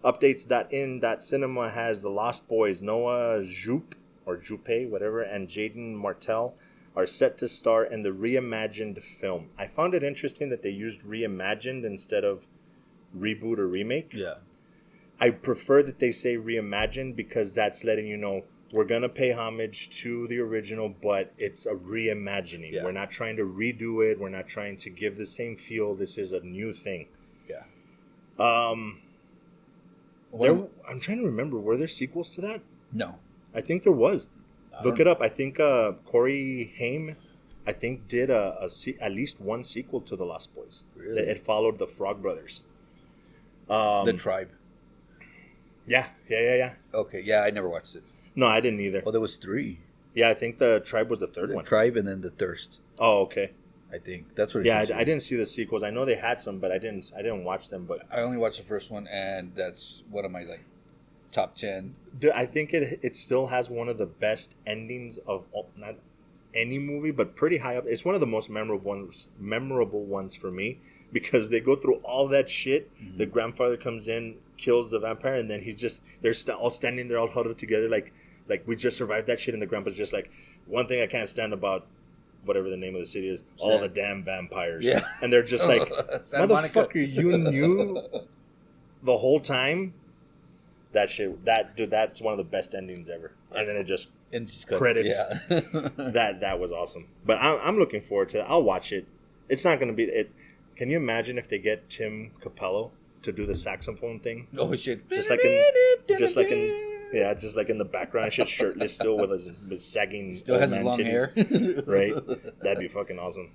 Updates.in.cinema has The Lost Boys, Noah Jupe, whatever, and Jaden Martell are set to star in the reimagined film. I found it interesting that they used reimagined instead of reboot or remake. Yeah. I prefer that they say reimagined because that's letting you know we're going to pay homage to the original, but it's a reimagining. Yeah. We're not trying to redo it. We're not trying to give the same feel. This is a new thing. Yeah. I'm trying to remember. Were there sequels to that? No. I think there was. Look don't- it up. I think Corey Haim, I think, did at least one sequel to The Lost Boys. Really? It followed the Frog Brothers. The Tribe. Yeah. Okay. Yeah, I never watched it. No, I didn't either. Well, there was 3. Yeah, I think the Tribe was the third The one. Tribe and then the Thirst. Oh, okay. I think that's what. It Yeah, says. I didn't see the sequels. I know they had some, but I didn't watch them. But I only watched the first one, and that's one of my top 10. I think it still has one of the best endings of not any movie, but pretty high up. It's one of the most memorable ones for me because they go through all that shit. Mm-hmm. The grandfather comes in, kills the vampire, and then they're all standing there all huddled together like we just survived that shit. And the grandpa's just like, one thing I can't stand about whatever the name of the city is, all the damn vampires. Yeah. And they're just like, Santa Monica. motherfucker, you knew the whole time. That shit, that's one of the best endings ever. And then it just And just cuts. credits. Yeah. that was awesome. But I'm looking forward to it. I'll watch it. It's not going to be it. Can you imagine if they get Tim Capello to do the saxophone thing? Oh shit! Just like in the background, shit, shirtless still with his sagging. Still old has his man long titties. hair. Right? That'd be fucking awesome.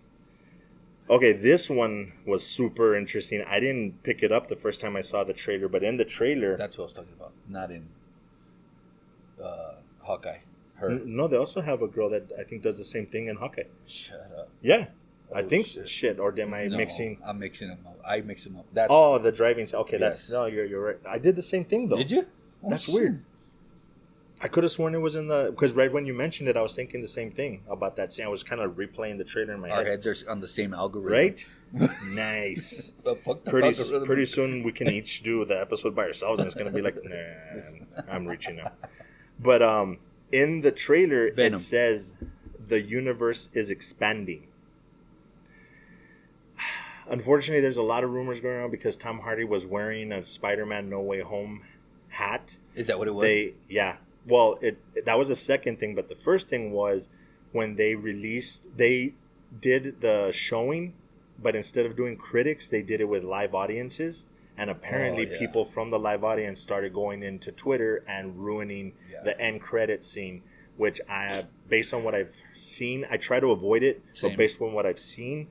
Okay, this one was super interesting. I didn't pick it up the first time I saw the trailer, but in the trailer, That's what I was talking about. Not in Hawkeye. Her. no, they also have a girl that I think does the same thing in Hawkeye. Shut up. Yeah, I Oh, think shit. shit. Or am I No, mixing? I'm mixing them up. I mix them up. That's. Oh, the driving. Okay, that's Yes. no. You're right. I did the same thing though. Did you? Oh, That's shit. weird. I could have sworn it was in the because right when you mentioned it, I was thinking the same thing about that scene. I was kind of replaying the trailer in my Our head. heads are on the same algorithm. Right? Nice. The fuck the Pretty algorithm. pretty soon we can each do the episode by ourselves, and it's gonna be like, nah, I'm reaching out. But in the trailer, Venom. it says the universe is expanding. Unfortunately, there's a lot of rumors going around because Tom Hardy was wearing a Spider-Man No Way Home hat. Is that what it was? Well, that was the second thing, but the first thing was when they did the showing, but instead of doing critics, they did it with live audiences. And apparently, yeah. people from the live audience started going into Twitter and ruining the end credit scene, which based on what I've seen, I try to avoid it. Same. But based on what I've seen,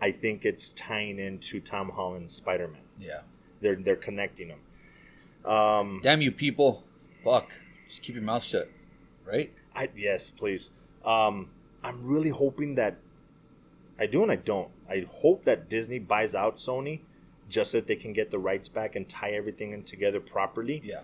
I think it's tying into Tom Holland's Spider-Man. Yeah. They're connecting them. Damn you people. Fuck. Just keep your mouth shut. Right? Yes, please. I'm really hoping that I do and I don't. I hope that Disney buys out Sony just so that they can get the rights back and tie everything in together properly. Yeah.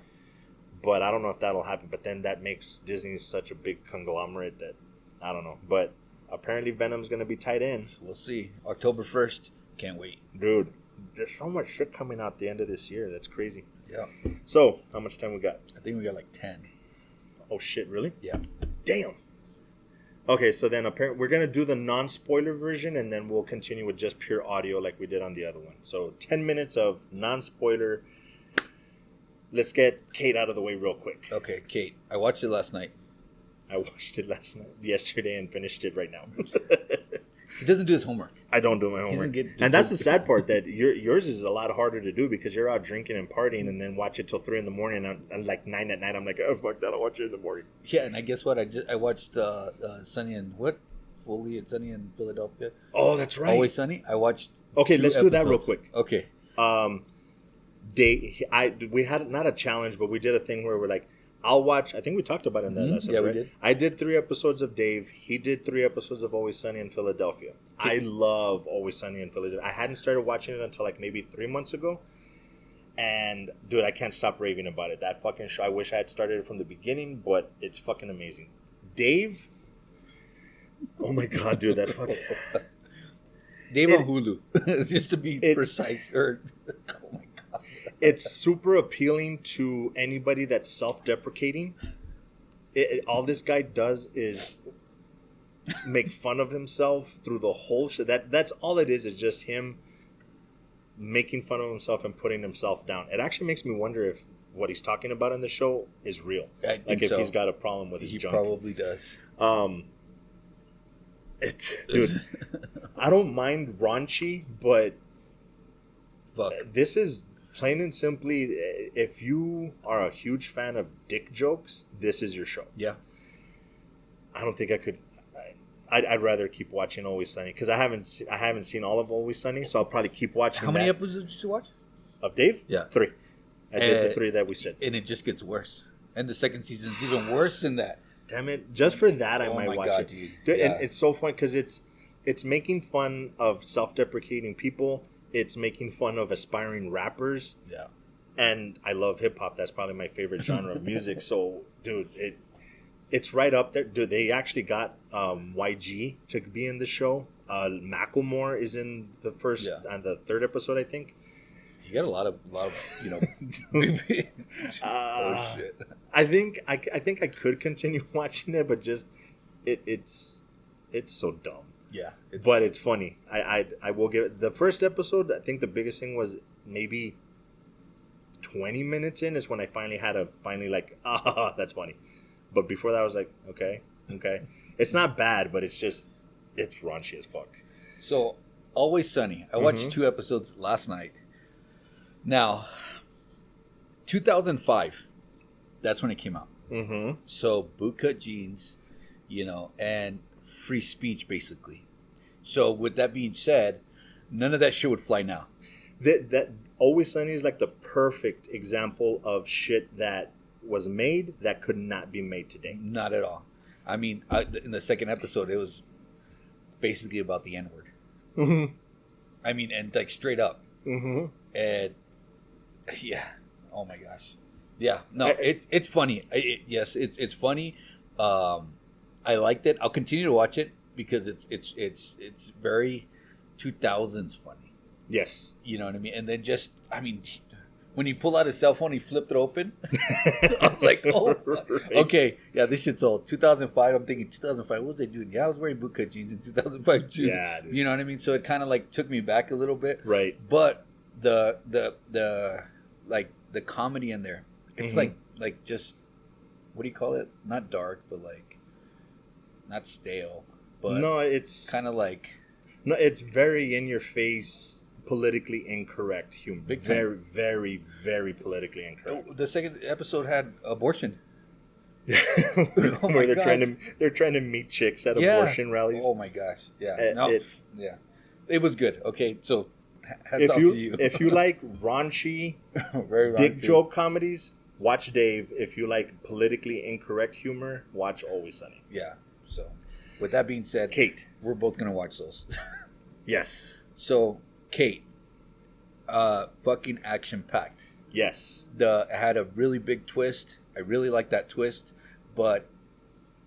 But I don't know if that'll happen. But then that makes Disney such a big conglomerate that I don't know. But apparently Venom's going to be tied in. We'll see. October 1st. Can't wait. Dude, there's so much shit coming out the end of this year. That's crazy. Yeah. So, how much time we got? I think we got like 10. Oh, shit, really? Yeah. Damn. Okay, so then apparently we're going to do the non-spoiler version, and then we'll continue with just pure audio like we did on the other one. So 10 minutes of non-spoiler. Let's get Kate out of the way real quick. Okay, Kate. I watched it last night. I watched it yesterday, and finished it right now. He doesn't do his homework. I don't do my homework. And that's the sad part, that yours is a lot harder to do because you're out drinking and partying and then watch it till 3 in the morning and like 9 at night. I'm like, oh, fuck that. I'll watch it in the morning. Yeah, and I guess what? I watched Sunny and what? Fully and Sunny in Philadelphia. Oh, that's right. Always Sunny. I watched. Okay, let's do that real episodes. quick. Okay. We had not a challenge, but we did a thing where we're like, I'll watch. I think we talked about it in that lesson. Yeah, right? we did. I did 3 episodes of Dave. He did 3 episodes of Always Sunny in Philadelphia. I love Always Sunny in Philadelphia. I hadn't started watching it until like maybe 3 months ago. And dude, I can't stop raving about it. That fucking show. I wish I had started it from the beginning, but it's fucking amazing. Dave. Oh my god, dude, that fucking. Dave on Hulu, just to be precise. Oh my god. It's super appealing to anybody that's self-deprecating. All this guy does is make fun of himself through the whole shit. That's all it is just him making fun of himself and putting himself down. It actually makes me wonder if what he's talking about in the show is real. I think like if so. he's got a problem with his junk. He probably does. Dude, I don't mind raunchy, but Fuck. This is plain and simply, if you are a huge fan of dick jokes, this is your show. Yeah. I don't think I could. I'd rather keep watching Always Sunny because I haven't seen all of Always Sunny, so I'll probably keep watching. How many episodes did you watch? Of Dave? Yeah, 3. I did the 3 that we said, and it just gets worse. And the second season's even worse than that. Damn it! Just for that, I might watch it. Dude. Yeah. And it's so fun because it's making fun of self-deprecating people. It's making fun of aspiring rappers. Yeah. And I love hip hop. That's probably my favorite genre of music. So, dude, it's right up there. Dude, they actually got YG to be in the show. Macklemore is in the first and the 3rd episode, I think. You got a lot of oh, shit. I think I could continue watching it, but just it's so dumb. Yeah, but it's funny. I will give it the first episode. I think the biggest thing was maybe 20 minutes in is when I finally had a that's funny. But before that, I was like, okay. It's not bad, but it's raunchy as fuck. So, Always Sunny. I watched 2 episodes last night. Now, 2005, that's when it came out. Mm-hmm. So, bootcut jeans, and free speech, basically. So, with that being said, none of that shit would fly now. That Always Sunny is like the perfect example of shit that was made that could not be made today. Not at all. I mean, in the second episode, it was basically about the N-word. Mm-hmm. I mean, and like straight up. Mm-hmm. And yeah, oh my gosh, yeah. No, it's funny. Yes, it's funny. I liked it. I'll continue to watch it because it's very 2000s funny. Yes, you know what I mean. And then when he pulled out his cell phone, he flipped it open. I was like, oh, right. Okay, yeah, this shit's old. 2005. I'm thinking 2005. What was I doing? Yeah, I was wearing bootcut jeans in 2005 too. Yeah, dude. You know what I mean. So it kind of like took me back a little bit. Right. But the comedy in there, it's like just, what do you call it? Not dark, but like not stale. But no, it's kind of like it's very in your face. Politically incorrect humor. Big time. Very, very, very politically incorrect. The second episode had abortion. Where they're trying to meet chicks at abortion rallies. Oh my gosh! Yeah, it was good. Okay, so hats off to you. If you like raunchy, very dick raunchy joke comedies, watch Dave. If you like politically incorrect humor, watch Always Sunny. Yeah. So, with that being said, Kate, we're both gonna watch those. Yes. So, Kate, fucking action packed. Yes. It had a really big twist. I really like that twist, but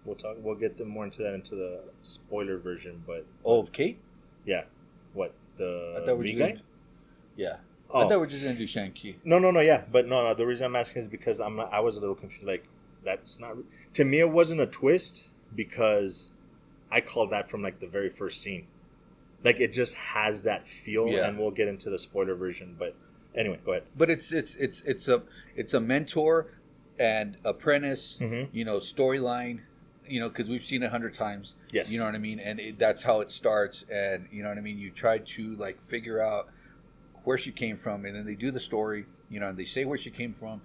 We'll get them more into the spoiler version, but of Kate. yeah, what I the thought we're V just guy? gonna, yeah. Oh. I thought we're just gonna do Shang-Chi. No, yeah, but no. The reason I'm asking is because I was a little confused. Like that's not to me. It wasn't a twist because I called that from like the very first scene. Like it just has that feel, Yeah. and we'll get into the spoiler version. But anyway, go ahead. But it's a mentor and apprentice, storyline, because we've seen it 100 times. Yes. You know what I mean? And that's how it starts. And you know what I mean? You try to like figure out where she came from, and then they do the story, and they say where she came from,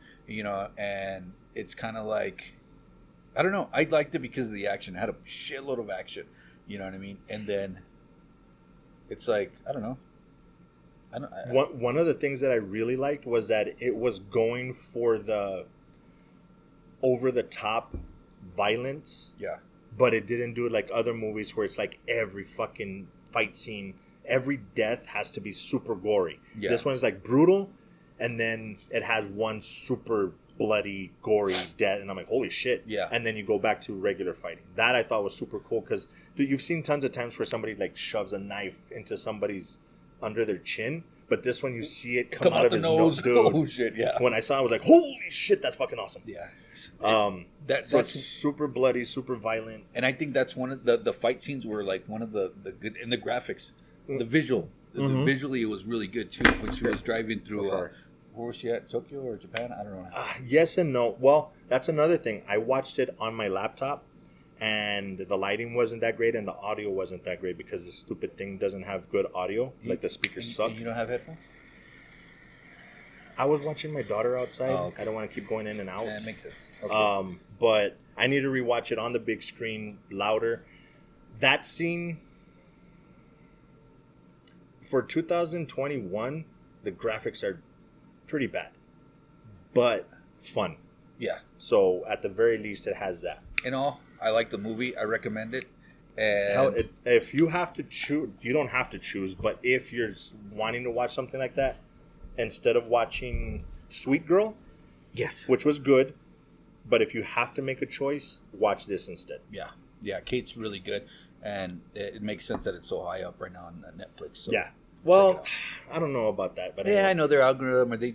and it's kind of like, I don't know. I liked it because of the action. It had a shitload of action. You know what I mean? And then it's like, I don't know. One of the things that I really liked was that it was going for the over the top violence. Yeah. But it didn't do it like other movies where it's like every fucking fight scene, every death has to be super gory. Yeah. This one is like brutal, and then it has one super bloody, gory death, and I'm like, holy shit. Yeah. And then you go back to regular fighting. That I thought was super cool because you've seen tons of times where somebody like shoves a knife into somebody's under their chin, but this one you see it come out of his nose, dude. Oh shit, yeah. When I saw it, I was like, holy shit, that's fucking awesome. Yeah. So That's it's super bloody, super violent. and I think that's one of the fight scenes were like one of the good, and the graphics, the visual, visually it was really good too. When she was driving through, where was she at? Tokyo or Japan? I don't know. Yes and no. Well, that's another thing. I watched it on my laptop, and the lighting wasn't that great, and the audio wasn't that great because the stupid thing doesn't have good audio. Like the speakers suck. You don't have headphones? I was watching my daughter outside. Oh, okay. I don't want to keep going in and out. Yeah, it makes sense. Okay. But I need to rewatch it on the big screen, louder. That scene for 2021, the graphics are pretty bad, but fun. Yeah. So at the very least, it has that. In all, I like the movie. I recommend it. And If you have to choose, you don't have to choose, but if you're wanting to watch something like that, instead of watching Sweet Girl, yes, which was good, but if you have to make a choice, watch this instead. yeah, Kate's really good, and it makes sense that it's so high up right now on Netflix. So. Yeah. Well, I don't know about that, but yeah, anyway. I know their algorithm, or they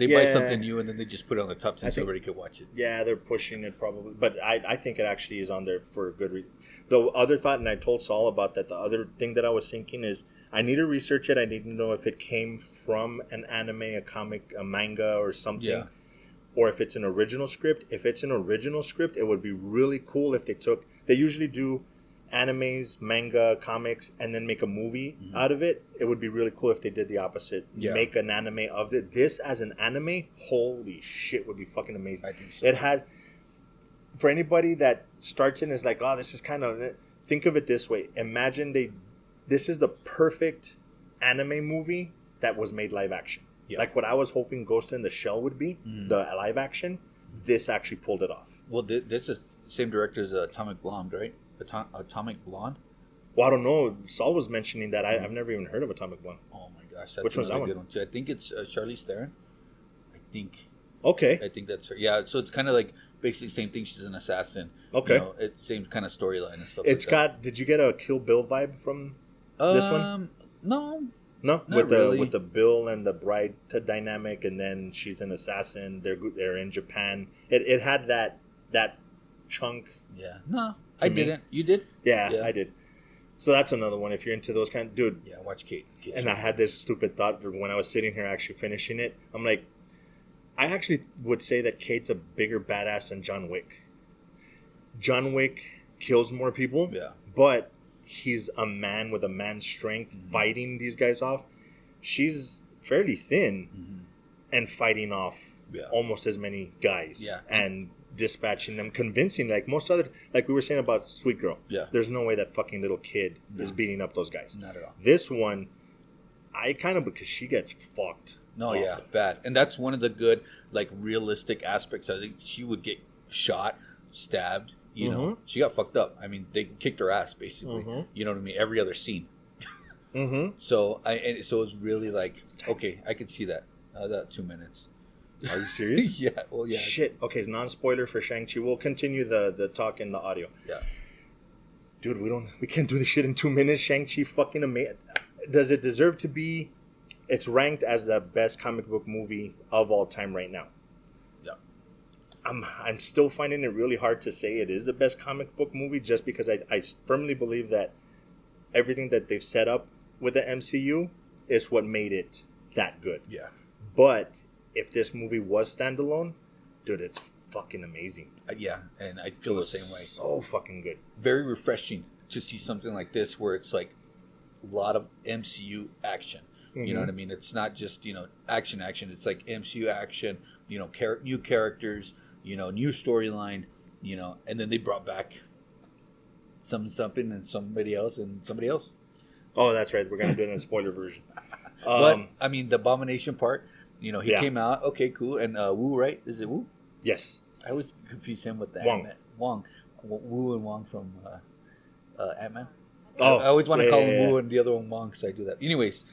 buy something new and then they just put it on the top 10 so everybody could watch it. Yeah, they're pushing it probably, but I think it actually is on there for a good reason. The other thought, and I told Saul about that, the other thing that I was thinking is I need to research it. I need to know if it came from an anime, a comic, a manga, or something, or if it's an original script. If it's an original script, it would be really cool if they usually do animes, manga, comics, and then make a movie out of it. It would be really cool if they did the opposite. Make an anime of it. This as an anime, holy shit, would be fucking amazing. I think so. It had, for anybody that starts in is like, oh, this is kind of, think of it this way. Imagine this is the perfect anime movie that was made live action. Like what I was hoping Ghost in the Shell would be, the live action, this actually pulled it off. Well, this is the same director as Atomic Blonde, right? Atomic Blonde? Well, I don't know. Saul was mentioning that. I've never even heard of Atomic Blonde. Oh my gosh, that's Which one's another that good one too. I think it's Charlize Theron. Okay. I think that's her. Yeah, so it's kind of like basically same thing. She's an assassin. Okay. It's same kind of storyline and stuff. It's like got. that. Did you get a Kill Bill vibe from this one? No. No, Not really. with the Bill and the bride dynamic, and then she's an assassin. They're in Japan. It had that chunk. Yeah. No, I didn't. You did? Yeah, I did. So that's another one. If you're into those kind, dude. Yeah, watch Kate. And I had this stupid thought when I was sitting here actually finishing it. I'm like, I actually would say that Kate's a bigger badass than John Wick. John Wick kills more people. Yeah. But he's a man with a man's strength fighting these guys off. She's fairly thin and fighting off almost as many guys. Yeah. And dispatching them, convincing, like most other, like we were saying about Sweet Girl. Yeah. There's no way that fucking little kid is beating up those guys. Not at all. This one, I kind of, because she gets fucked. No, yeah, bad. And that's one of the good, like, realistic aspects. I think she would get shot, stabbed, you know. She got fucked up. I mean, they kicked her ass, basically. You know what I mean? Every other scene. Mm-hmm. So so it was really like, okay, I could see that. That 2 minutes. Are you serious? Yeah. Well, yeah. Shit. Okay, non-spoiler for Shang-Chi. We'll continue the talk in the audio. Yeah. Dude, we can't do this shit in 2 minutes. Shang-Chi fucking amazing. Does it deserve to be? It's ranked as the best comic book movie of all time right now. Yeah. I'm still finding it really hard to say it is the best comic book movie, just because I firmly believe that everything that they've set up with the MCU is what made it that good. Yeah. But if this movie was standalone, dude, it's fucking amazing. Yeah, and I feel the same way. So fucking good. Very refreshing to see something like this where it's like a lot of MCU action. Mm-hmm. You know what I mean? It's not just, action. It's like MCU action, new characters, new storyline, and then they brought back something and somebody else. Oh, that's right. We're going to do it in the spoiler version. But, I mean, the Abomination part, he Yeah. came out. Okay, cool. And Wu, right? Is it Wu? Yes. I always confuse him with the Wong. Ant-Man. Wong. Wu and Wong from Ant-Man. Oh, I always want to yeah, call yeah, him yeah. Wu and the other one Wong, so I do that. Anyways,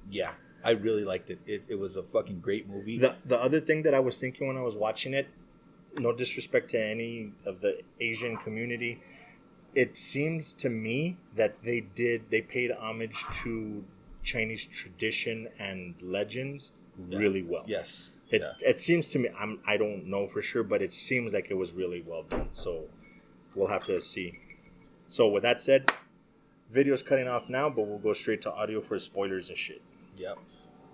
yeah, I really liked it. It was a fucking great movie. The other thing that I was thinking when I was watching it, no disrespect to any of the Asian community, it seems to me that they paid homage to Chinese tradition and legends really well. Yes. It seems to me, I don't know for sure, but it seems like it was really well done. So we'll have to see. So with that said, video's cutting off now, but we'll go straight to audio for spoilers and shit. Yep.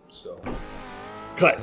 So. Cut.